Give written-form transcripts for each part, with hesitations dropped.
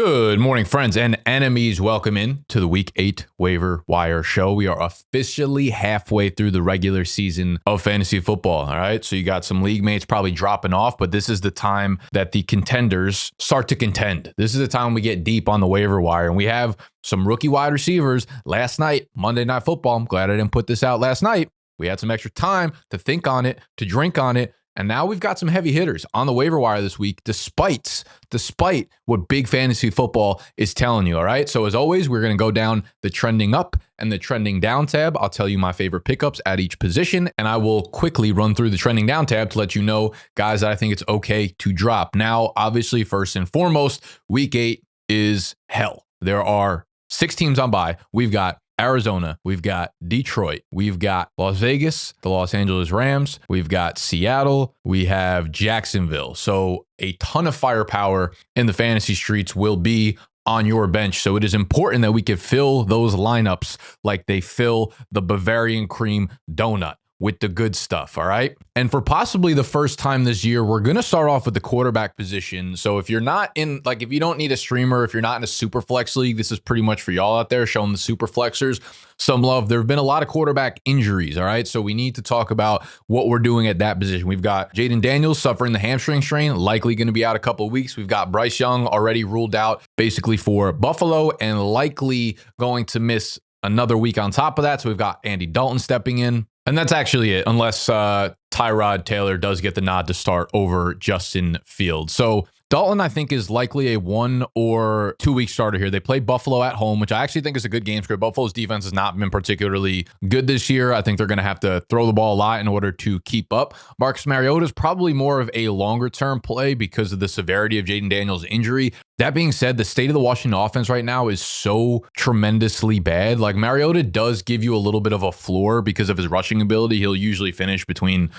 Good morning, friends and enemies. Welcome in to the Week 8 Waiver Wire Show. We are officially halfway through the regular season of fantasy football. All right, so you got some league mates probably dropping off, but this is the time that the contenders start to contend. This is the time we get deep on the waiver wire, and we have some rookie wide receivers. Last night, Monday Night Football, I'm glad I didn't put this out last night. We had some extra time to think on it, to drink on it. And now we've got some heavy hitters on the waiver wire this week, despite what big fantasy football is telling you, all right? So as always, we're going to go down the trending up and the trending down tab. I'll tell you my favorite pickups at each position, and I will quickly run through the trending down tab to let you know guys that I think it's okay to drop. Now, obviously, first and foremost, Week 8 is hell. There are 6 teams on bye. We've got Arizona, we've got Detroit, we've got Las Vegas, the Los Angeles Rams, we've got Seattle, we have Jacksonville. So a ton of firepower in the fantasy streets will be on your bench. So it is important that we can fill those lineups like they fill the Bavarian cream donut with the good stuff, all right? And for possibly the first time this year, we're going to start off with the quarterback position. So if you're not in, like, if you don't need a streamer, if you're not in a super flex league, this is pretty much for y'all out there, showing the super flexers some love. There have been a lot of quarterback injuries, all right? So we need to talk about what we're doing at that position. We've got Jayden Daniels suffering the hamstring strain, likely going to be out a couple of weeks. We've got Bryce Young already ruled out basically for Buffalo and likely going to miss another week on top of that. So we've got Andy Dalton stepping in. And that's actually it, unless Tyrod Taylor does get the nod to start over Justin Fields. So Dalton, I think, is likely a 1 or 2 week starter here. They play Buffalo at home, which I actually think is a good game script. Buffalo's defense has not been particularly good this year. I think they're going to have to throw the ball a lot in order to keep up. Marcus Mariota is probably more of a longer term play because of the severity of Jayden Daniels' injury. That being said, the state of the Washington offense right now is so tremendously bad. Like, Mariota does give you a little bit of a floor because of his rushing ability. He'll usually finish between,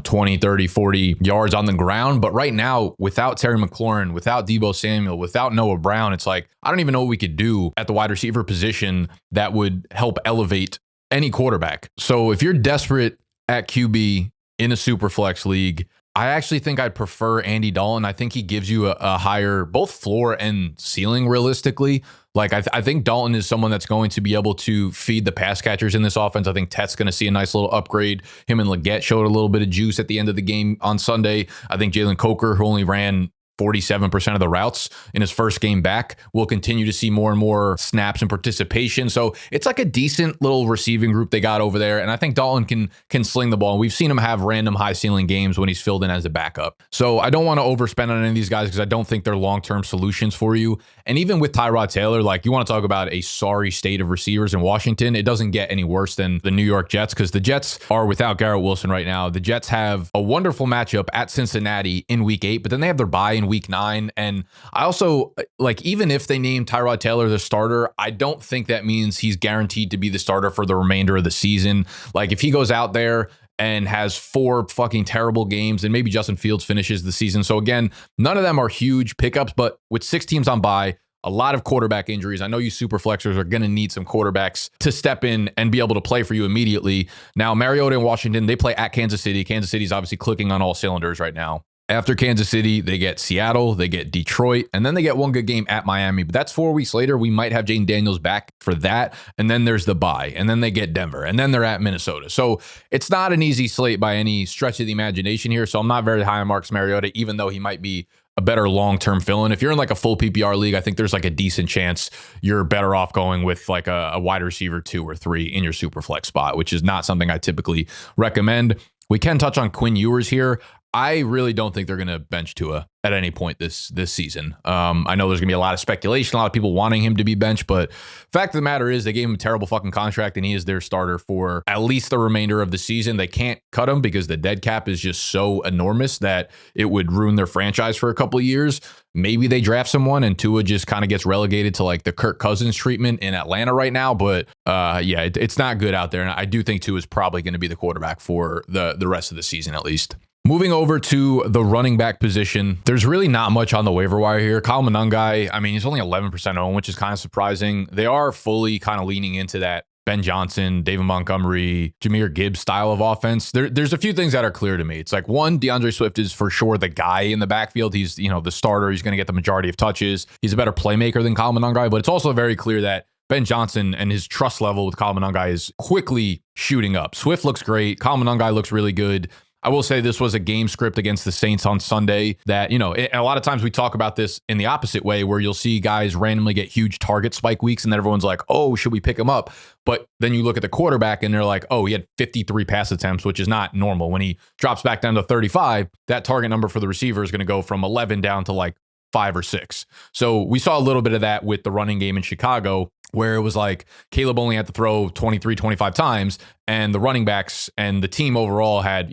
20, 30, 40 yards on the ground. But right now, without Terry McLaurin, without Deebo Samuel, without Noah Brown, it's like, I don't even know what we could do at the wide receiver position that would help elevate any quarterback. So if you're desperate at QB in a super flex league, I actually think I'd prefer Andy Dalton. I think he gives you a higher both floor and ceiling realistically. Like, I think Dalton is someone that's going to be able to feed the pass catchers in this offense. I think Tet's going to see a nice little upgrade. Him and Leggett showed a little bit of juice at the end of the game on Sunday. I think Jalen Coker, who only ran 47% of the routes in his first game back, will continue to see more and more snaps and participation. So it's like a decent little receiving group they got over there. And I think Dalton can sling the ball. And we've seen him have random high ceiling games when he's filled in as a backup. So I don't want to overspend on any of these guys because I don't think they're long-term solutions for you. And even with Tyrod Taylor, like, you want to talk about a sorry state of receivers in Washington, it doesn't get any worse than the New York Jets because the Jets are without Garrett Wilson right now. The Jets have a wonderful matchup at Cincinnati in Week 8, but then they have their bye in Week 9. And I also, like, even if they name Tyrod Taylor the starter, I don't think that means he's guaranteed to be the starter for the remainder of the season. Like, if he goes out there and has 4 fucking terrible games, and maybe Justin Fields finishes the season. So again, none of them are huge pickups, but with 6 teams on bye, a lot of quarterback injuries. I know you super flexers are going to need some quarterbacks to step in and be able to play for you immediately. Now, Mariota and Washington, they play at Kansas City. Kansas City's obviously clicking on all cylinders right now. After Kansas City, they get Seattle, they get Detroit, and then they get one good game at Miami. But that's 4 weeks later. We might have Jayden Daniels back for that. And then there's the bye, and then they get Denver, and then they're at Minnesota. So it's not an easy slate by any stretch of the imagination here. So I'm not very high on Marcus Mariota, even though he might be a better long-term fill-in. If you're in like a full PPR league, I think there's like a decent chance you're better off going with like a wide receiver 2 or 3 in your super flex spot, which is not something I typically recommend. We can touch on Quinn Ewers here. I really don't think they're going to bench Tua at any point this season. I know there's going to be a lot of speculation, a lot of people wanting him to be benched, but fact of the matter is they gave him a terrible fucking contract and he is their starter for at least the remainder of the season. They can't cut him because the dead cap is just so enormous that it would ruin their franchise for a couple of years. Maybe they draft someone and Tua just kind of gets relegated to like the Kirk Cousins treatment in Atlanta right now. But it's not good out there. And I do think Tua is probably going to be the quarterback for the rest of the season at least. Moving over to the running back position, there's really not much on the waiver wire here. Kyle Monangai, I mean, he's only 11% owned, which is kind of surprising. They are fully kind of leaning into that Ben Johnson, David Montgomery, Jahmyr Gibbs style of offense, there's a few things that are clear to me. It's like, one, DeAndre Swift is for sure the guy in the backfield. He's, the starter. He's going to get the majority of touches. He's a better playmaker than Kyle Monangai, but it's also very clear that Ben Johnson and his trust level with Kyle Monangai is quickly shooting up. Swift looks great. Kyle Monangai looks really good. I will say this was a game script against the Saints on Sunday that, a lot of times we talk about this in the opposite way where you'll see guys randomly get huge target spike weeks and then everyone's like, oh, should we pick him up? But then you look at the quarterback and they're like, oh, he had 53 pass attempts, which is not normal. When he drops back down to 35, that target number for the receiver is going to go from 11 down to like 5 or 6. So we saw a little bit of that with the running game in Chicago, where it was like Caleb only had to throw 23, 25 times, and the running backs and the team overall had,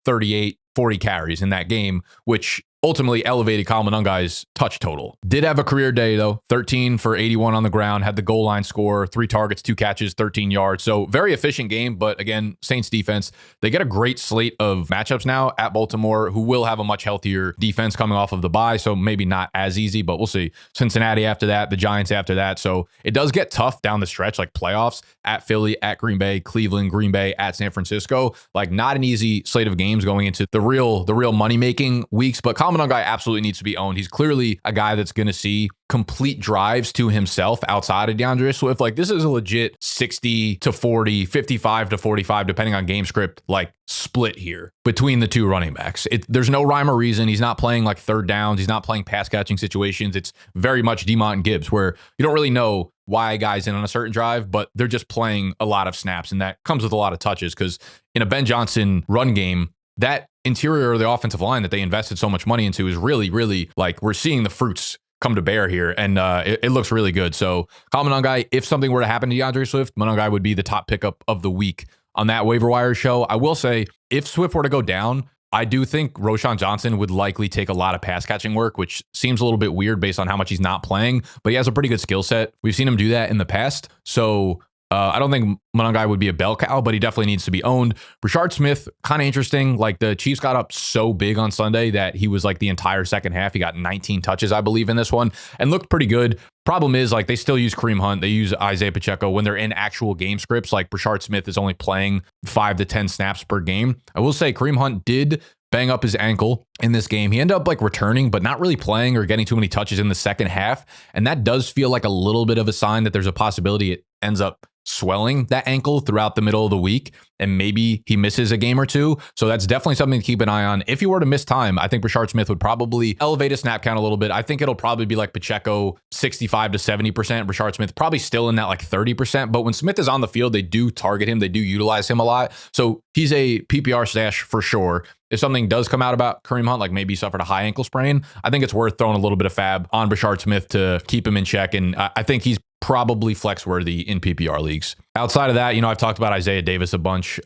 38, 40 carries in that game, which ultimately elevated Kyle Monangai's touch total. Did have a career day though, 13 for 81 on the ground, had the goal line score, 3 targets, 2 catches, 13 yards. So very efficient game, but again, Saints defense, they get a great slate of matchups now at Baltimore, who will have a much healthier defense coming off of the bye. So maybe not as easy, but we'll see. Cincinnati after that, the Giants after that. So it does get tough down the stretch, like playoffs at Philly, at Green Bay, Cleveland, Green Bay, at San Francisco. Like not an easy slate of games going into the real money-making weeks, but Kyle Monangai absolutely needs to be owned. He's clearly a guy that's going to see complete drives to himself outside of DeAndre Swift. Like this is a legit 60 to 40, 55 to 45, depending on game script, like split here between the two running backs. There's no rhyme or reason. He's not playing like third downs. He's not playing pass catching situations. It's very much Demont and Gibbs, where you don't really know why a guy's in on a certain drive, but they're just playing a lot of snaps, and that comes with a lot of touches because in a Ben Johnson run game, that interior of the offensive line that they invested so much money into is really, really like we're seeing the fruits come to bear here, and it looks really good. So Kyle Monangai, if something were to happen to DeAndre Swift, Monangai would be the top pickup of the week on that waiver wire show. I will say, if Swift were to go down, I do think Roschon Johnson would likely take a lot of pass catching work, which seems a little bit weird based on how much he's not playing, but he has a pretty good skill set. We've seen him do that in the past. So I don't think Monangai would be a bell cow, but he definitely needs to be owned. Brashard Smith, kind of interesting. Like the Chiefs got up so big on Sunday that he was like the entire second half. He got 19 touches, I believe, in this one and looked pretty good. Problem is, like, they still use Kareem Hunt. They use Isaiah Pacheco when they're in actual game scripts. Like Brashard Smith is only playing 5 to 10 snaps per game. I will say Kareem Hunt did bang up his ankle in this game. He ended up like returning, but not really playing or getting too many touches in the second half. And that does feel like a little bit of a sign that there's a possibility it ends up swelling that ankle throughout the middle of the week, and maybe he misses a game or two. So that's definitely something to keep an eye on. If he were to miss time, I think Brashard Smith would probably elevate his snap count a little bit. I think it'll probably be like Pacheco, 65 to 70%. Brashard Smith probably still in that like 30%. But when Smith is on the field, they do target him. They do utilize him a lot. So he's a PPR stash for sure. If something does come out about Kareem Hunt, like maybe he suffered a high ankle sprain, I think it's worth throwing a little bit of fab on Brashard Smith to keep him in check. And I think he's probably flex worthy in PPR leagues. Outside of that, I've talked about Isaiah Davis a bunch.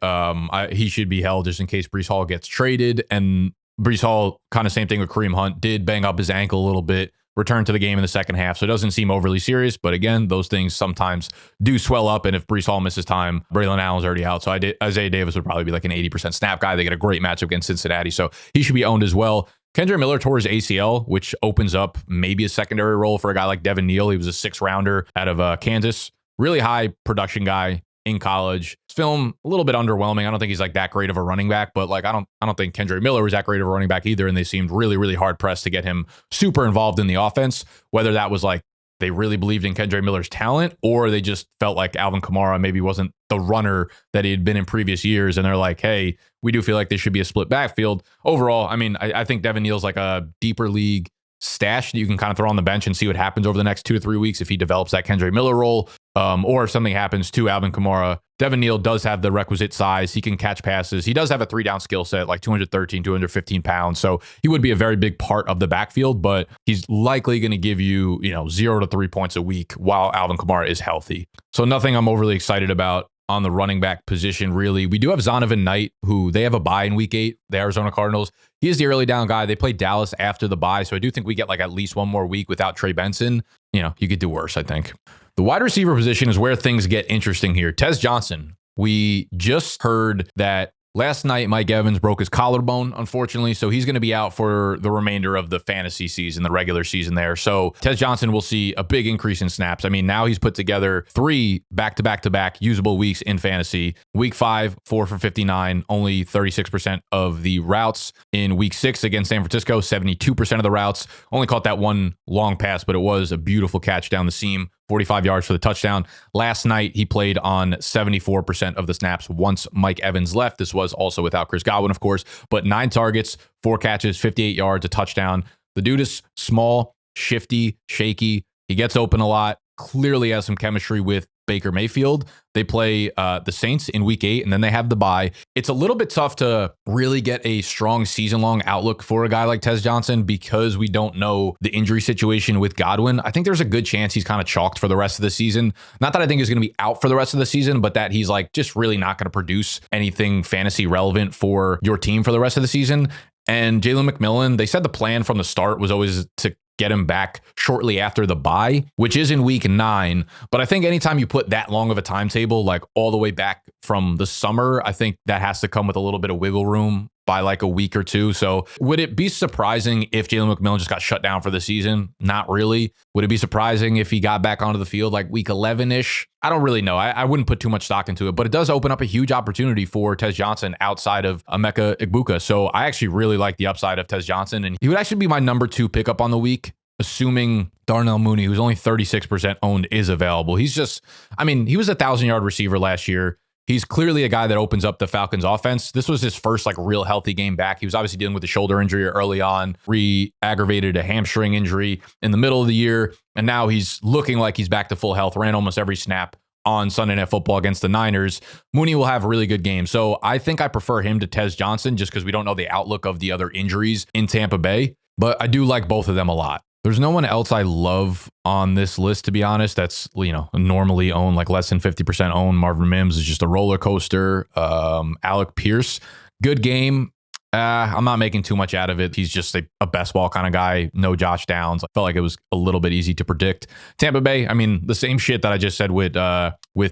He should be held just in case Breece Hall gets traded. And Breece Hall, kind of same thing with Kareem Hunt, did bang up his ankle a little bit, returned to the game in the second half. So it doesn't seem overly serious. But again, those things sometimes do swell up. And if Breece Hall misses time, Braylon Allen's already out. So Isaiah Davis would probably be like an 80% snap guy. They get a great matchup against Cincinnati. So he should be owned as well. Kendra Miller tore his ACL, which opens up maybe a secondary role for a guy like Devin Neal. He was a 6th rounder out of Kansas. Really high production guy in college. His film a little bit underwhelming. I don't think he's like that great of a running back, but like I don't think Kendra Miller was that great of a running back either. And they seemed really, really hard pressed to get him super involved in the offense. Whether that was like they really believed in Kendra Miller's talent, or they just felt like Alvin Kamara maybe wasn't the runner that he had been in previous years. And they're like, hey, we do feel like this should be a split backfield. Overall, I mean, I think Devin Neal's like a deeper league stash that you can kind of throw on the bench and see what happens over the next 2 to 3 weeks if he develops that Kendra Miller role, or if something happens to Alvin Kamara. Devin Neal does have the requisite size. He can catch passes. He does have a 3-down skill set, like 213, 215 pounds. So he would be a very big part of the backfield, but he's likely going to give you, 0 to 3 points a week while Alvin Kamara is healthy. So nothing I'm overly excited about on the running back position, really. We do have Zonovan Knight, who they have a bye in week 8, the Arizona Cardinals. He is the early down guy. They play Dallas after the bye, so I do think we get like at least one more week without Trey Benson. You could do worse, I think. The wide receiver position is where things get interesting here. Tez Johnson, we just heard that Last night, Mike Evans broke his collarbone, unfortunately, so he's going to be out for the remainder of the fantasy season, the regular season there. So Tez Johnson will see a big increase in snaps. I mean, now he's put together 3 back-to-back-to-back usable weeks in fantasy. Week 5, 4 for 59, only 36% of the routes. In week 6 against San Francisco, 72% of the routes. Only caught that one long pass, but it was a beautiful catch down the seam. 45 yards for the touchdown. Last night, he played on 74% of the snaps once Mike Evans left. This was also without Chris Godwin, of course, but 9 targets, 4 catches, 58 yards, a touchdown. The dude is small, shifty, shaky. He gets open a lot, clearly has some chemistry with Baker Mayfield. They play the Saints in week 8, and then they have the bye. It's a little bit tough to really get a strong season-long outlook for a guy like Tez Johnson because we don't know the injury situation with Godwin. I think there's a good chance he's kind of chalked for the rest of the season. Not that I think he's going to be out for the rest of the season, but that he's like just really not going to produce anything fantasy relevant for your team for the rest of the season. And Jalen McMillan, they said the plan from the start was always to get him back shortly after the bye, which is in week 9. But I think anytime you put that long of a timetable, like all the way back from the summer, I think that has to come with a little bit of wiggle room by like a week or 2. So would it be surprising if Jalen McMillan just got shut down for the season? Not really. Would it be surprising if he got back onto the field like week 11-ish? I don't really know. I wouldn't put too much stock into it, but it does open up a huge opportunity for Tez Johnson outside of Emeka Egbuka. So I actually really like the upside of Tez Johnson, and he would actually be my number 2 pickup on the week, assuming Darnell Mooney, who's only 36% owned, is available. He's just, I mean, he was a 1,000-yard receiver last year. He's clearly a guy that opens up the Falcons offense. This was his first like real healthy game back. He was obviously dealing with a shoulder injury early on, re-aggravated a hamstring injury in the middle of the year. And now he's looking like he's back to full health, ran almost every snap on Sunday Night Football against the Niners. Mooney will have a really good game. So I think I prefer him to Tez Johnson just because we don't know the outlook of the other injuries in Tampa Bay. But I do like both of them a lot. There's no one else I love on this list, to be honest, that's, you know, normally owned, like less than 50% owned. Marvin Mims is just a roller coaster. Alec Pierce, good game. I'm not making too much out of it. He's just a best ball kind of guy. No Josh Downs. I felt like it was a little bit easy to predict. Tampa Bay, I mean, the same shit that I just said with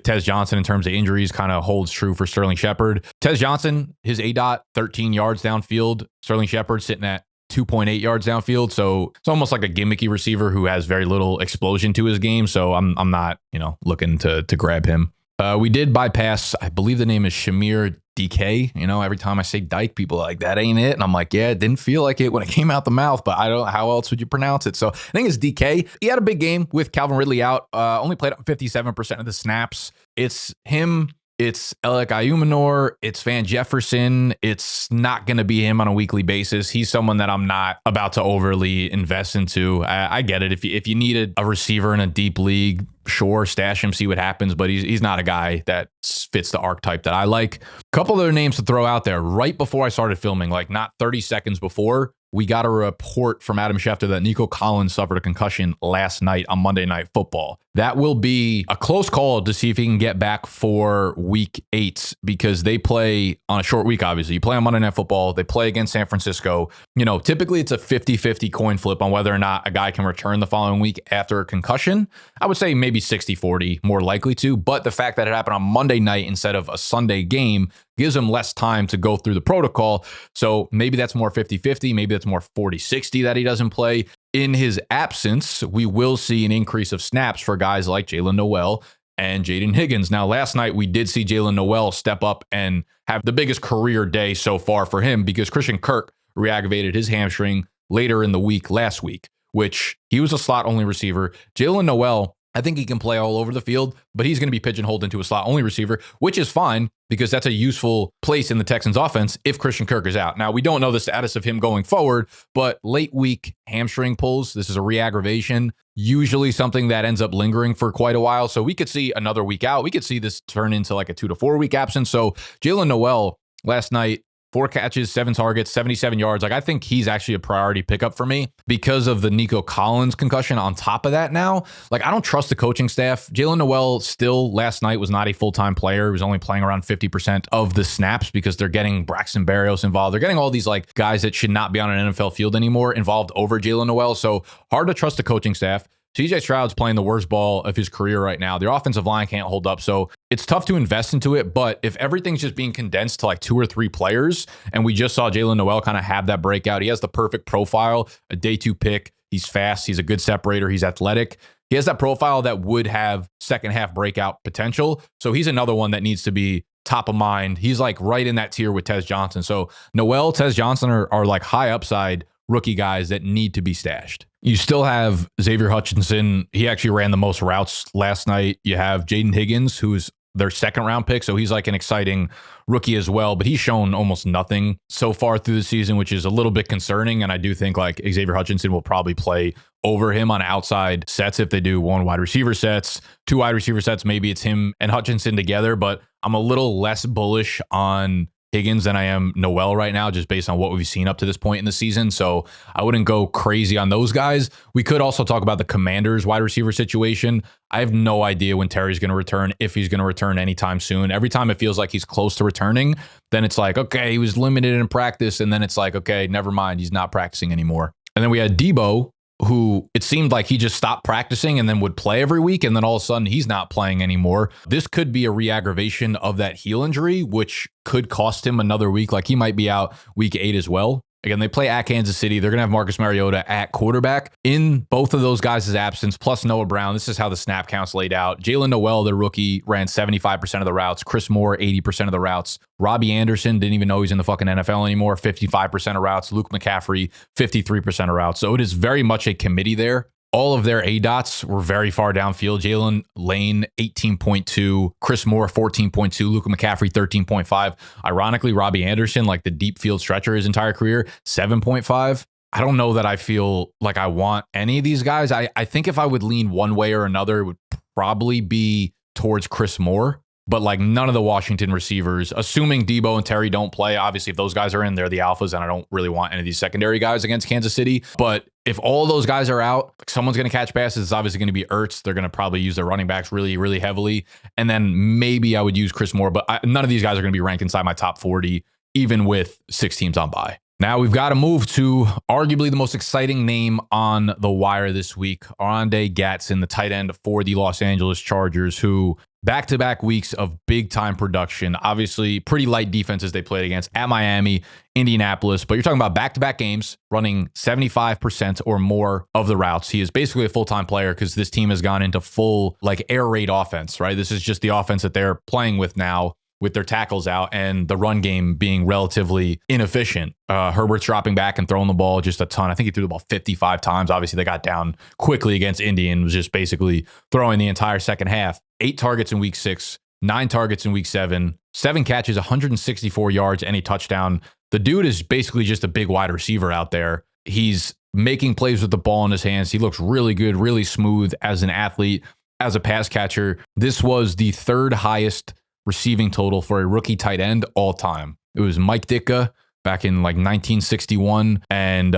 Tez Johnson in terms of injuries kind of holds true for Sterling Shepard. Tez Johnson, his ADOT, 13 yards downfield. Sterling Shepard sitting at 2.8 yards downfield. So it's almost like a gimmicky receiver who has very little explosion to his game. So I'm not, you know, looking to grab him. We did bypass, I believe the name is Chimere, dike. You know, every time I say Dike, people are like, that ain't it. And I'm like, yeah, it didn't feel like it when it came out the mouth, but I don't, how else would you pronounce it? So I think it's dike. He had a big game with Calvin Ridley out, only played up 57% of the snaps. It's him. It's Alec it's Van Jefferson. It's not going to be him on a weekly basis. He's someone that I'm not about to overly invest into. I get it. If you needed a receiver in a deep league, sure, stash him, see what happens. But he's not a guy that fits the archetype that I like. A couple other names to throw out there. Right before I started filming, like not 30 seconds before, we got a report from Adam Schefter that Nico Collins suffered a concussion last night on Monday Night Football. That will be a close call to see if he can get back for week 8 because they play on a short week, obviously. You play on Monday Night Football. They play against San Francisco. You know, typically it's a 50-50 coin flip on whether or not a guy can return the following week after a concussion. I would say maybe 60-40, more likely to. But the fact that it happened on Monday night instead of a Sunday game gives him less time to go through the protocol. So maybe that's more 50-50. Maybe that's more 40-60 that he doesn't play. In his absence, we will see an increase of snaps for guys like Jaylen Noel and Jayden Higgins. Now, last night, we did see Jaylen Noel step up and have the biggest career day so far for him because Christian Kirk re-aggravated his hamstring later in the week last week, which he was a slot-only receiver. Jaylen Noel, I think he can play all over the field, but he's going to be pigeonholed into a slot-only receiver, which is fine because that's a useful place in the Texans offense if Christian Kirk is out. Now, we don't know the status of him going forward, but late week hamstring pulls, this is a re-aggravation, usually something that ends up lingering for quite a while. So we could see another week out. We could see this turn into like a 2 to 4 week absence. So Jaylen Noel last night, 4 catches, 7 targets, 77 yards. Like, I think he's actually a priority pickup for me because of the Nico Collins concussion on top of that now. Like, I don't trust the coaching staff. Jaylen Noel still last night was not a full-time player. He was only playing around 50% of the snaps because they're getting Braxton Berrios involved. They're getting all these like guys that should not be on an NFL field anymore involved over Jaylen Noel. So hard to trust the coaching staff. CJ Stroud's playing the worst ball of his career right now. Their offensive line can't hold up. So it's tough to invest into it, but if everything's just being condensed to like 2 or 3 players, and we just saw Jaylin Noel kind of have that breakout, he has the perfect profile, a day 2 pick. He's fast. He's a good separator. He's athletic. He has that profile that would have second half breakout potential. So he's another one that needs to be top of mind. He's like right in that tier with Tez Johnson. So Noel, Tez Johnson are like high upside rookie guys that need to be stashed. You still have Xavier Hutchinson. He actually ran the most routes last night. You have Jayden Higgins, who's their second round pick. So he's like an exciting rookie as well, but he's shown almost nothing so far through the season, which is a little bit concerning. And I do think like Xavier Hutchinson will probably play over him on outside sets if they do 1 wide receiver sets, 2 wide receiver sets. Maybe it's him and Hutchinson together, but I'm a little less bullish on Higgins than I am Noel right now, just based on what we've seen up to this point in the season. So I wouldn't go crazy on those guys. We could also talk about the Commanders wide receiver situation. I have no idea when Terry's going to return, if he's going to return anytime soon. Every time it feels like he's close to returning, then it's like, okay, he was limited in practice. And then it's like, okay, never mind, he's not practicing anymore. And then we had Debo, who it seemed like he just stopped practicing and then would play every week. And then all of a sudden he's not playing anymore. This could be a re-aggravation of that heel injury, which could cost him another week. Like he might be out week 8 as well. Again, they play at Kansas City. They're going to have Marcus Mariota at quarterback. In both of those guys' absence, plus Noah Brown, this is how the snap counts laid out. Jaylin Noel, the rookie, ran 75% of the routes. Chris Moore, 80% of the routes. Robbie Anderson, didn't even know he's in the fucking NFL anymore, 55% of routes. Luke McCaffrey, 53% of routes. So it is very much a committee there. All of their ADOTs were very far downfield. Jalen Lane, 18.2. Chris Moore, 14.2. Luke McCaffrey, 13.5. Ironically, Robbie Anderson, like the deep field stretcher his entire career, 7.5. I don't know that I feel like I want any of these guys. I think if I would lean one way or another, it would probably be towards Chris Moore. But like none of the Washington receivers, assuming Debo and Terry don't play, obviously if those guys are in, they're the alphas, and I don't really want any of these secondary guys against Kansas City. But if all those guys are out, someone's going to catch passes. It's obviously going to be Ertz. They're going to probably use their running backs really, really heavily. And then maybe I would use Chris Moore, but none of these guys are going to be ranked inside my top 40, even with 6 teams on bye. Now we've got to move to arguably the most exciting name on the wire this week, Oronde Gadsden, the tight end for the Los Angeles Chargers, who back-to-back weeks of big-time production. Obviously, pretty light defenses they played against at Miami, Indianapolis, but you're talking about back-to-back games, running 75% or more of the routes. He is basically a full-time player because this team has gone into full like air raid offense, right? This is just the offense that they're playing with now, with their tackles out and the run game being relatively inefficient. Herbert's dropping back and throwing the ball just a ton. I think he threw the ball 55 times. Obviously, they got down quickly against Indy and was just basically throwing the entire second half. 8 targets in week 6, 9 targets in week 7, 7 catches, 164 yards, and a touchdown. The dude is basically just a big wide receiver out there. He's making plays with the ball in his hands. He looks really good, really smooth as an athlete, as a pass catcher. This was the 3rd highest receiving total for a rookie tight end all time. It was Mike Ditka back in like 1961 and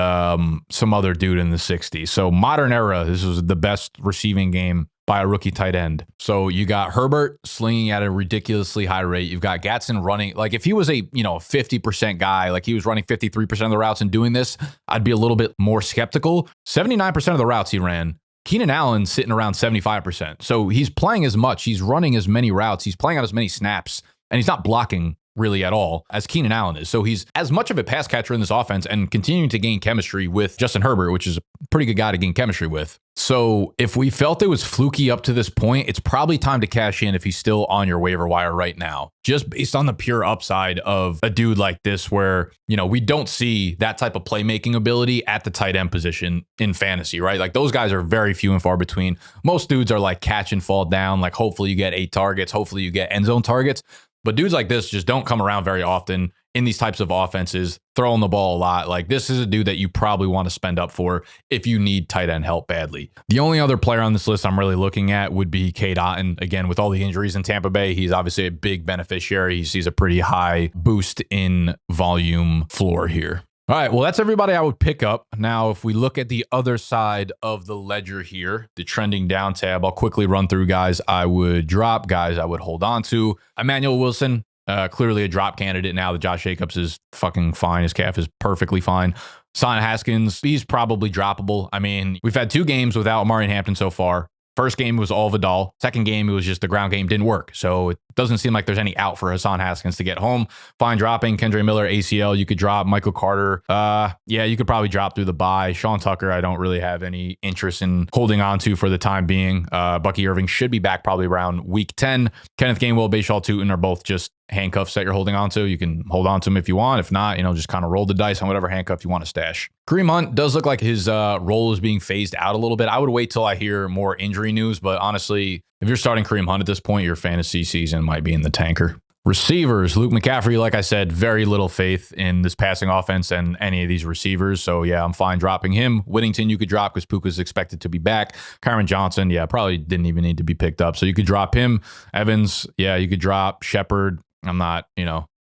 some other dude in the 60s. So modern era, this was the best receiving game by a rookie tight end. So you got Herbert slinging at a ridiculously high rate. You've got Gadsden running. Like if he was a 50% guy, like he was running 53% of the routes and doing this, I'd be a little bit more skeptical. 79% of the routes he ran. Keenan Allen sitting around 75%. So he's playing as much. He's running as many routes. He's playing out as many snaps, and he's not blocking really at all as Keenan Allen is. So he's as much of a pass catcher in this offense and continuing to gain chemistry with Justin Herbert, which is a pretty good guy to gain chemistry with. So if we felt it was fluky up to this point, it's probably time to cash in if he's still on your waiver wire right now, just based on the pure upside of a dude like this where, we don't see that type of playmaking ability at the tight end position in fantasy, right? Like those guys are very few and far between. Most dudes are like catch and fall down. Like hopefully you get 8 targets. Hopefully you get end zone targets. But dudes like this just don't come around very often in these types of offenses, throwing the ball a lot. Like this is a dude that you probably want to spend up for if you need tight end help badly. The only other player on this list I'm really looking at would be Cade Otton. Again, with all the injuries in Tampa Bay, he's obviously a big beneficiary. He sees a pretty high boost in volume floor here. All right, well, that's everybody I would pick up. Now, if we look at the other side of the ledger here, the trending down tab, I'll quickly run through guys I would drop, guys I would hold on to. Emmanuel Wilson, clearly a drop candidate now that Josh Jacobs is fucking fine. His calf is perfectly fine. Son Haskins, he's probably droppable. I mean, we've had 2 games without Amari Hampton so far. First game was all Vidal. Second game, it was just the ground game didn't work. So it doesn't seem like there's any out for Hassan Haskins to get home. Fine dropping. Kendre Miller, ACL, you could drop. Michael Carter, yeah, you could probably drop through the bye. Sean Tucker, I don't really have any interest in holding on to for the time being. Bucky Irving should be back probably around week 10. Kenneth Gainwell, Bashaw Tootin are both just handcuffs that you're holding on to. You can hold on to them if you want. If not, just kind of roll the dice on whatever handcuff you want to stash. Kareem Hunt does look like his role is being phased out a little bit. I would wait till I hear more injury news, but honestly, if you're starting Kareem Hunt at this point, your fantasy season might be in the tanker. Receivers, Luke McCaffrey, like I said, very little faith in this passing offense and any of these receivers. So yeah, I'm fine dropping him. Whittington, you could drop because Puka's expected to be back. Kyron Johnson, yeah, probably didn't even need to be picked up. So you could drop him. Evans, yeah, you could drop. Shepard, I'm not,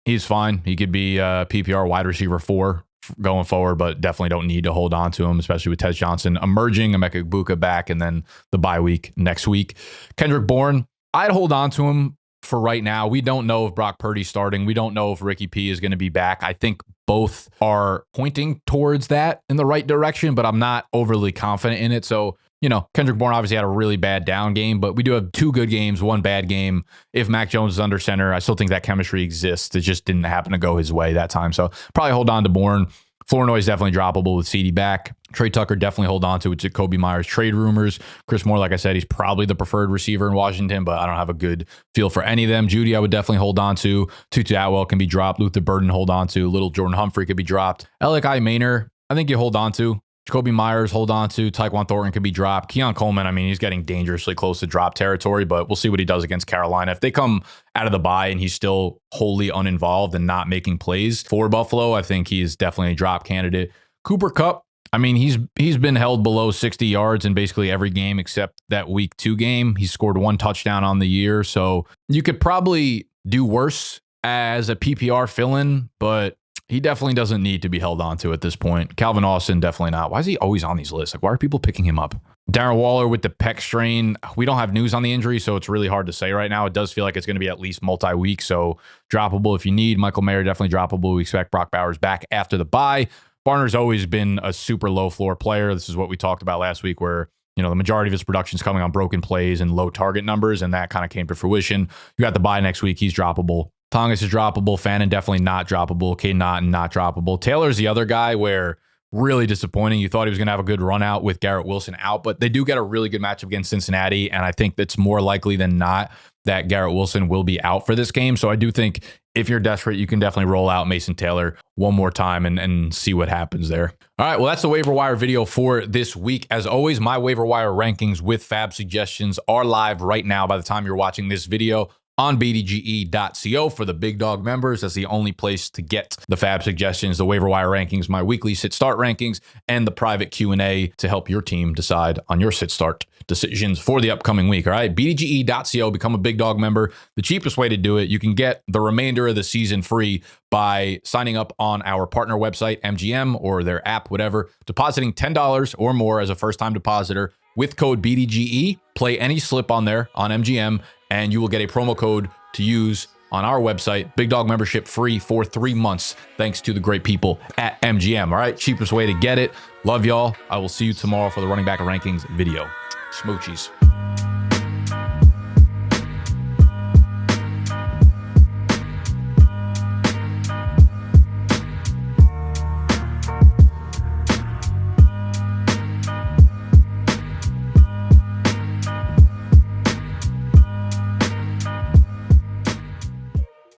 he's fine. He could be PPR wide receiver 4 going forward, but definitely don't need to hold on to him, especially with Tez Johnson emerging, Emeka Egbuka back, and then the bye week next week. Kendrick Bourne, I'd hold on to him for right now. We don't know if Brock Purdy's starting. We don't know if Ricky P is going to be back. I think both are pointing towards that in the right direction, but I'm not overly confident in it. So, Kendrick Bourne obviously had a really bad down game, but we do have 2 good games, 1 bad game. If Mac Jones is under center, I still think that chemistry exists. It just didn't happen to go his way that time. So probably hold on to Bourne. Flournoy is definitely droppable with CD back. Trey Tucker, definitely hold on to it. Jacoby Myers trade rumors. Chris Moore, like I said, he's probably the preferred receiver in Washington, but I don't have a good feel for any of them. Judy, I would definitely hold on to. Tutu Atwell can be dropped. Luther Burden, hold on to. Little Jordan Humphrey could be dropped. Alec Maynor, I think you hold on to. Jacoby Myers, hold on to. Tyquan Thornton could be dropped. Keon Coleman, I mean, he's getting dangerously close to drop territory, but we'll see what he does against Carolina. If they come out of the bye and he's still wholly uninvolved and not making plays for Buffalo, I think he's definitely a drop candidate. Cooper Kupp, I mean, he's been held below 60 yards in basically every game except that week 2 game. He scored 1 touchdown on the year, so you could probably do worse as a PPR fill-in, but he definitely doesn't need to be held on to at this point. Calvin Austin, definitely not. Why is he always on these lists? Like, why are people picking him up? Darren Waller with the pec strain. We don't have news on the injury, so it's really hard to say right now. It does feel like it's going to be at least multi-week, so droppable if you need. Michael Mayer, definitely droppable. We expect Brock Bowers back after the bye. Barner's always been a super low floor player. This is what we talked about last week where, the majority of his production is coming on broken plays and low target numbers, and that kind of came to fruition. You got the bye next week. He's droppable. Tongas is droppable. Fannin definitely not droppable. Cade Naughton not droppable. Taylor's the other guy where really disappointing. You thought he was going to have a good run out with Garrett Wilson out, but they do get a really good matchup against Cincinnati, and I think that's more likely than not that Garrett Wilson will be out for this game. So I do think if you're desperate, you can definitely roll out Mason Taylor one more time and see what happens there. All right, well, that's the waiver wire video for this week. As always, my waiver wire rankings with fab suggestions are live right now by the time you're watching this video on BDGE.co for the Big Dog members. That's the only place to get the fab suggestions, the waiver wire rankings, my weekly sit start rankings, and the private Q&A to help your team decide on your sit start decisions for the upcoming week. All right, BDGE.co, become a Big Dog member. The cheapest way to do it, you can get the remainder of the season free by signing up on our partner website, MGM, or their app, whatever, depositing $10 or more as a first-time depositor with code BDGE. Play any slip on there on MGM, and you will get a promo code to use on our website. Big Dog membership free for 3 months, thanks to the great people at MGM. All right, cheapest way to get it. Love y'all. I will see you tomorrow for the running back rankings video. Smoochies.